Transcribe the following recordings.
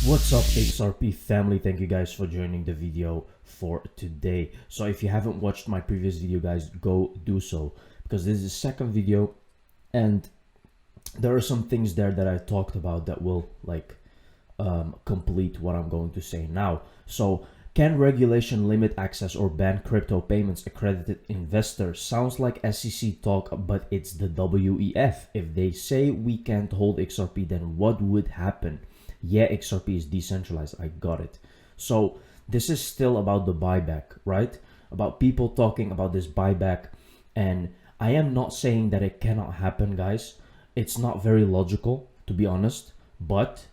What's up, XRP family? Thank you guys for joining the video for today. So if you haven't watched my previous video, guys, go do so, because this is the second video and there are some things there that I talked about that will complete what I'm going to say now. So can regulation limit access or ban crypto payments accredited investors? Sounds like SEC talk, but it's the WEF. If they say we can't hold XRP, then what would happen? Yeah, XRP is decentralized. I got it. So this is still about the buyback, right? About people talking about this buyback. And I am not saying that it cannot happen, guys. It's not very logical, to be honest, but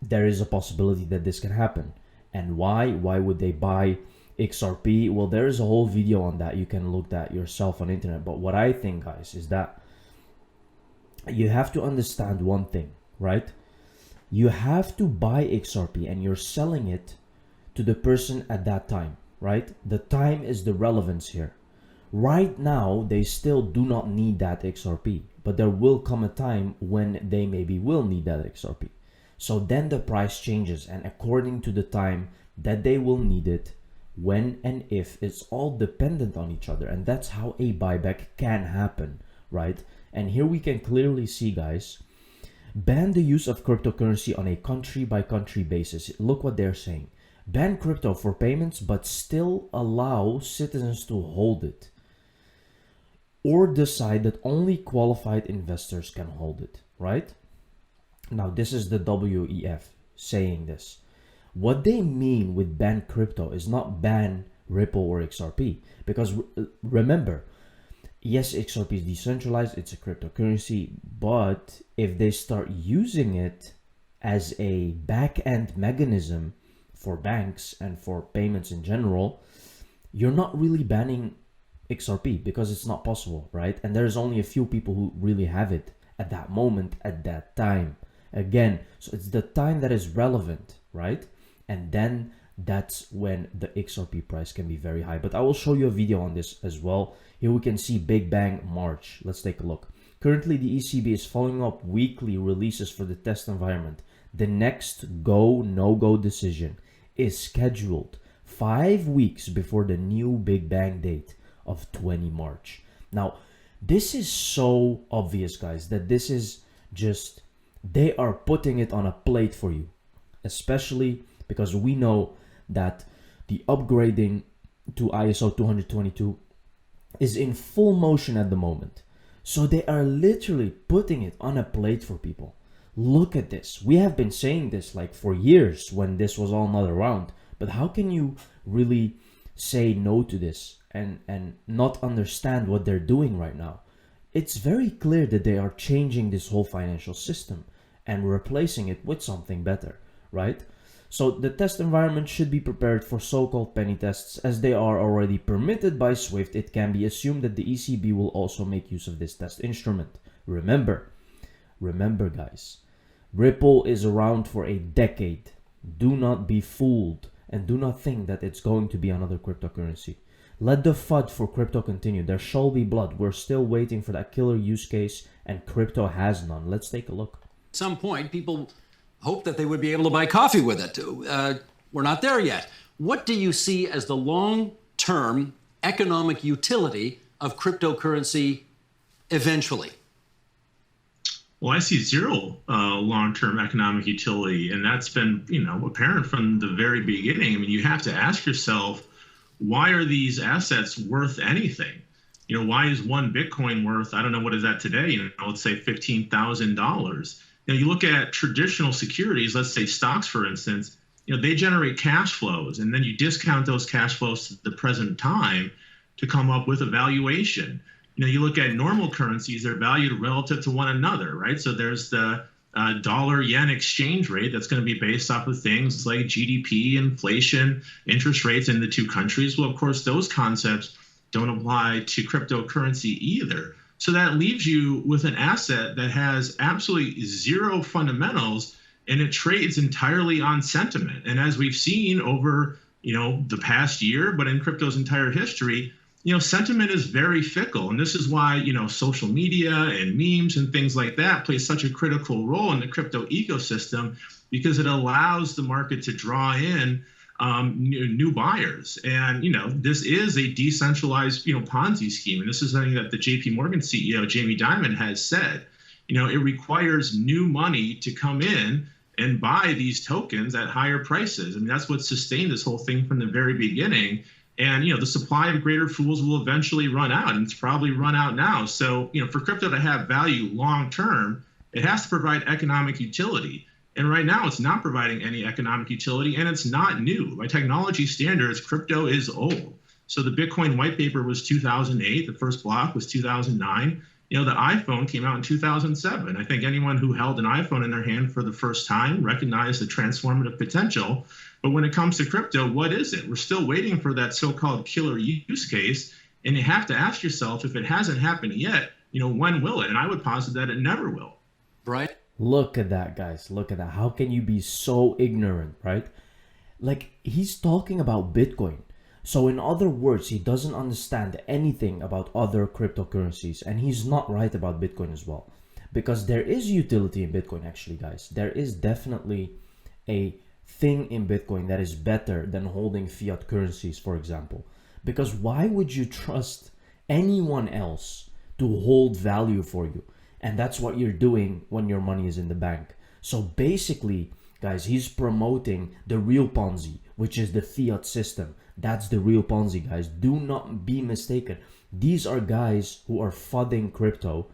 there is a possibility that this can happen. And why? Why would they buy XRP? Well, there is a whole video on that. You can look that yourself on the internet. But what I think, guys, is that you have to understand one thing, right? You have to buy XRP and you're selling it to the person at that time, right? The time is the relevance here. Right now, they still do not need that XRP, but there will come a time when they maybe will need that XRP. So then the price changes, and according to the time that they will need it, when and if, it's all dependent on each other. And that's how a buyback can happen, right? And here we can clearly see, guys, ban the use of cryptocurrency on a country-by-country basis. Look what they're saying. Ban crypto for payments, but still allow citizens to hold it. Or decide that only qualified investors can hold it, right? Now, this is the WEF saying this. What they mean with ban crypto is not ban Ripple or XRP. Because remember, yes, XRP is decentralized, it's a cryptocurrency, but if they start using it as a back-end mechanism for banks and for payments in general, you're not really banning XRP because it's not possible, right? And there's only a few people who really have it at that moment, at that time. Again, so it's the time that is relevant, right? And then that's when the XRP price can be very high. But I will show you a video on this as well. Here we can see Big Bang March. Let's take a look. Currently, the ECB is following up weekly releases for the test environment. The next go, no-go decision is scheduled 5 weeks before the new Big Bang date of 20 March. Now, this is so obvious, guys, that this is just, they are putting it on a plate for you, especially because we know that the upgrading to ISO 222 is in full motion at the moment. So they are literally putting it on a plate for people. Look at this. We have been saying this like for years when this was all not around. But how can you really say no to this and not understand what they're doing right now? It's very clear that they are changing this whole financial system and replacing it with something better, right? So the test environment should be prepared for so-called penny tests. As they are already permitted by SWIFT, it can be assumed that the ECB will also make use of this test instrument. Remember guys, Ripple is around for a decade. Do not be fooled and do not think that it's going to be another cryptocurrency. Let the FUD for crypto continue. There shall be blood. We're still waiting for that killer use case and crypto has none. Let's take a look. At some point, people hope that they would be able to buy coffee with it. We're not there yet. What do you see as the long-term economic utility of cryptocurrency eventually? Well, I see zero long-term economic utility, and that's been, apparent from the very beginning. I mean, you have to ask yourself, why are these assets worth anything? Why is one Bitcoin worth, I don't know, what is that today? Let's say $15,000. You look at traditional securities, let's say stocks, for instance, they generate cash flows, and then you discount those cash flows to the present time to come up with a valuation. You look at normal currencies, they're valued relative to one another, right? So there's the dollar-yen exchange rate that's going to be based off of things like GDP, inflation, interest rates in the two countries. Well, of course, those concepts don't apply to cryptocurrency either. So that leaves you with an asset that has absolutely zero fundamentals, and it trades entirely on sentiment. And as we've seen over, the past year, but in crypto's entire history, sentiment is very fickle. And this is why, social media and memes and things like that play such a critical role in the crypto ecosystem, because it allows the market to draw in new buyers. And, this is a decentralized, Ponzi scheme. And this is something that the JP Morgan CEO, Jamie Dimon, has said. It requires new money to come in and buy these tokens at higher prices. I mean, that's what sustained this whole thing from the very beginning. And, the supply of greater fools will eventually run out, and it's probably run out now. So, for crypto to have value long term, it has to provide economic utility. And right now, it's not providing any economic utility, and it's not new. By technology standards, crypto is old. So the Bitcoin white paper was 2008. The first block was 2009. The iPhone came out in 2007. I think anyone who held an iPhone in their hand for the first time recognized the transformative potential. But when it comes to crypto, what is it? We're still waiting for that so-called killer use case. And you have to ask yourself, if it hasn't happened yet, when will it? And I would posit that it never will. Right. Look at that, guys. Look at that. How can you be so ignorant, right? Like, he's talking about Bitcoin. So in other words, he doesn't understand anything about other cryptocurrencies, and he's not right about Bitcoin as well. Because there is utility in Bitcoin, actually, guys. There is definitely a thing in Bitcoin that is better than holding fiat currencies, for example. Because why would you trust anyone else to hold value for you? And that's what you're doing when your money is in the bank. So basically, guys, he's promoting the real Ponzi, which is the fiat system. That's the real Ponzi, guys. Do not be mistaken. These are guys who are fudding crypto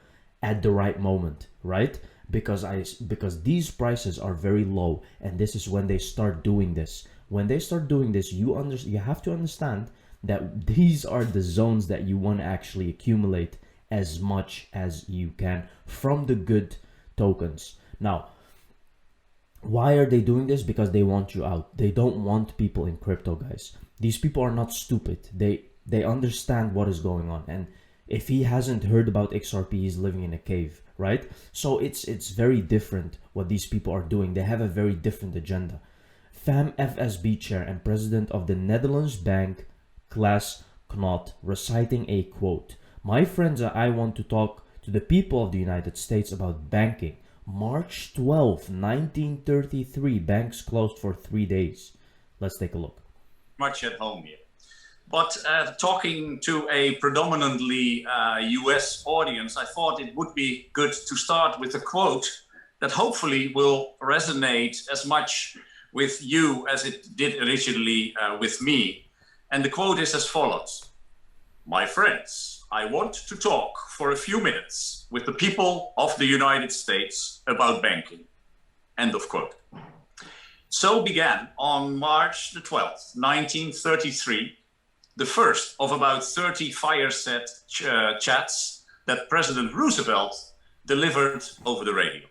at the right moment, right? Because these prices are very low, and this is when they start doing this. When they start doing this, you have to understand that these are the zones that you want to actually accumulate as much as you can from the good tokens. Now, why are they doing this? Because they want you out. They don't want people in crypto, guys. These people are not stupid. They understand what is going on. And if he hasn't heard about XRP, he's living in a cave, right? So it's very different what these people are doing. They have a very different agenda. FAM-FSB chair and president of the Netherlands bank, Klaas Knot, reciting a quote. My friends, I want to talk to the people of the United States about banking. March 12, 1933, banks closed for 3 days. Let's take a look. Much at home here. But talking to a predominantly US audience, I thought it would be good to start with a quote that hopefully will resonate as much with you as it did originally with me. And the quote is as follows. My friends, I want to talk for a few minutes with the people of the United States about banking. End of quote. So began on March the 12th, 1933, the first of about 30 fireside chats that President Roosevelt delivered over the radio.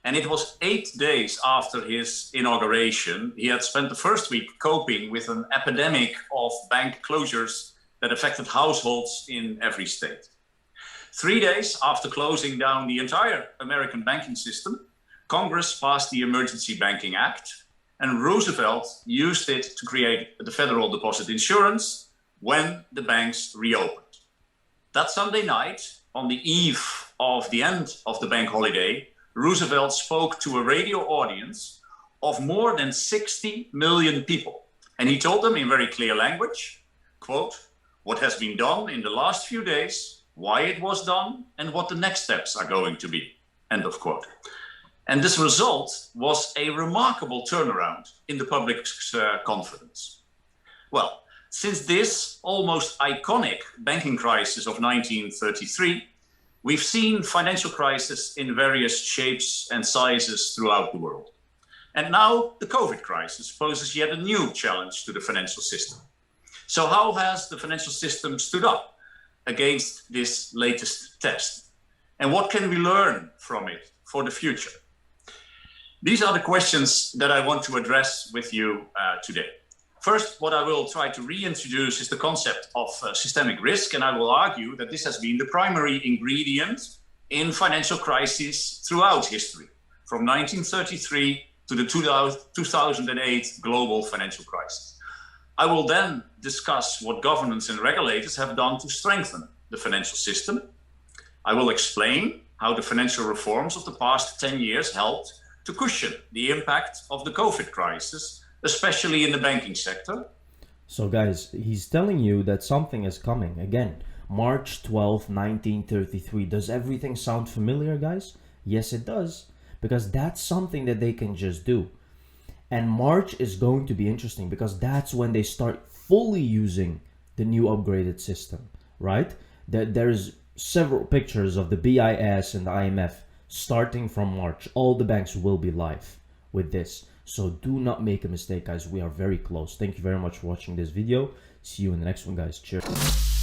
And it was 8 days after his inauguration. He had spent the first week coping with an epidemic of bank closures that affected households in every state. 3 days after closing down the entire American banking system, Congress passed the Emergency Banking Act, and Roosevelt used it to create the Federal Deposit Insurance when the banks reopened. That Sunday night, on the eve of the end of the bank holiday, Roosevelt spoke to a radio audience of more than 60 million people. And he told them in very clear language, quote, what has been done in the last few days, why it was done, and what the next steps are going to be, end of quote. And this result was a remarkable turnaround in the public's confidence. Well, since this almost iconic banking crisis of 1933, we've seen financial crises in various shapes and sizes throughout the world. And now the COVID crisis poses yet a new challenge to the financial system. So how has the financial system stood up against this latest test? And what can we learn from it for the future? These are the questions that I want to address with you today. First, what I will try to reintroduce is the concept of systemic risk, and I will argue that this has been the primary ingredient in financial crises throughout history, from 1933 to the 2008 global financial crisis. I will then discuss what governments and regulators have done to strengthen the financial system. I will explain how the financial reforms of the past 10 years helped to cushion the impact of the COVID crisis, especially in the banking sector. So guys, he's telling you that something is coming. Again, March 12, 1933. Does everything sound familiar, guys? Yes, it does. Because that's something that they can just do. And March is going to be interesting because that's when they start fully using the new upgraded system, right? There's several pictures of the BIS and the IMF starting from March. All the banks will be live with this. So do not make a mistake, guys. We are very close. Thank you very much for watching this video. See you in the next one, guys. Cheers.